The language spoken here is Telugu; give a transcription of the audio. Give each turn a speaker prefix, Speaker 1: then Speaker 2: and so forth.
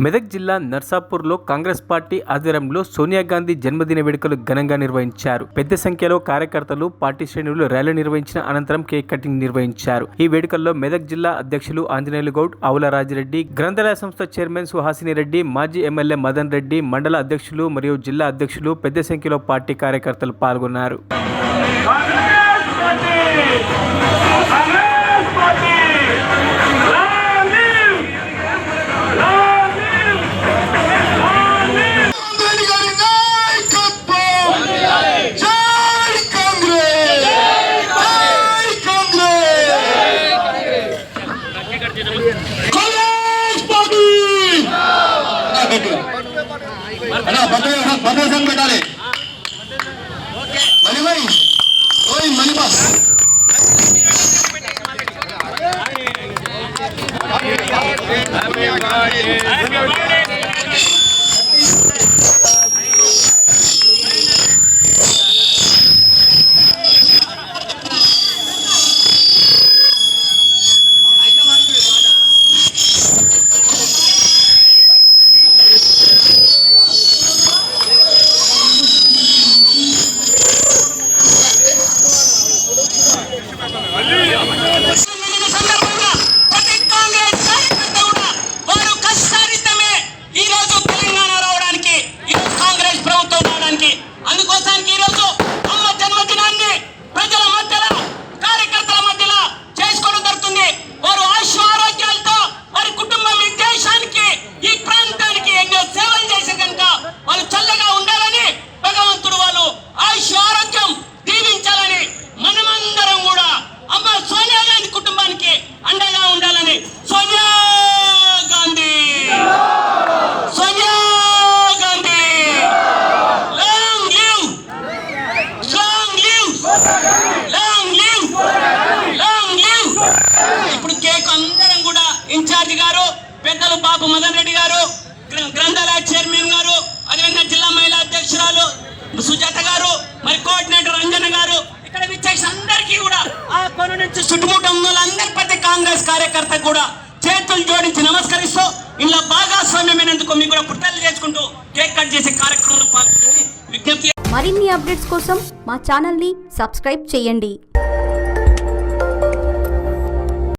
Speaker 1: మెదక్ జిల్లా నర్సాపూర్లో కాంగ్రెస్ పార్టీ ఆధ్వర్యంలో సోనియా గాంధీ జన్మదిన వేడుకలు ఘనంగా నిర్వహించారు. పెద్ద సంఖ్యలో కార్యకర్తలు, పార్టీ శ్రేణులు ర్యాలీ నిర్వహించిన అనంతరం కేక్ కటింగ్ నిర్వహించారు. ఈ వేడుకల్లో మెదక్ జిల్లా అధ్యక్షులు ఆంజనేయులు గౌడ్, ఆవుల రాజిరెడ్డి, గ్రంథాలయ సంస్థ చైర్మన్ సుహాసిని రెడ్డి, మాజీ ఎమ్మెల్యే మదన్ రెడ్డి, మండల అధ్యక్షులు మరియు జిల్లా అధ్యక్షులు పెద్ద సంఖ్యలో పార్టీ కార్యకర్తలు పాల్గొన్నారు.
Speaker 2: పెట్టాలి మనీ బాస్ ఇప్పుడు కేక్ అందరం కూడా ఇన్ఛార్జ్ గారు పెద్దలు బాబు మదన్ రెడ్డి గారు, గ్రంథాలయ చైర్మన్ గారు, అదేవిధంగా జిల్లా మహిళా అధ్యక్షురాలు సుజాత గారు, మరి కోఆర్డినేటర్ అంజన గారు, ఇక్కడ విచ్చేసి అందరికీ కూడా ఆ కొన నుంచి చుట్టుముట్టం అందరి ప్రతి కాంగ్రెస్ కార్యకర్త కూడా చేతులు జోడించి నమస్కరిస్తూ ఇలా భాగస్వామ్యమైనందుకు మీకు కూడా పుట్టాలు చేసుకుంటూ కేక్ కట్ చేసే కార్యక్రమంలో పాల్గొని విజ్ఞప్తి.
Speaker 3: మరిన్ని అప్డేట్స్ కోసం మా ఛానల్ ని సబ్స్క్రైబ్ చేయండి.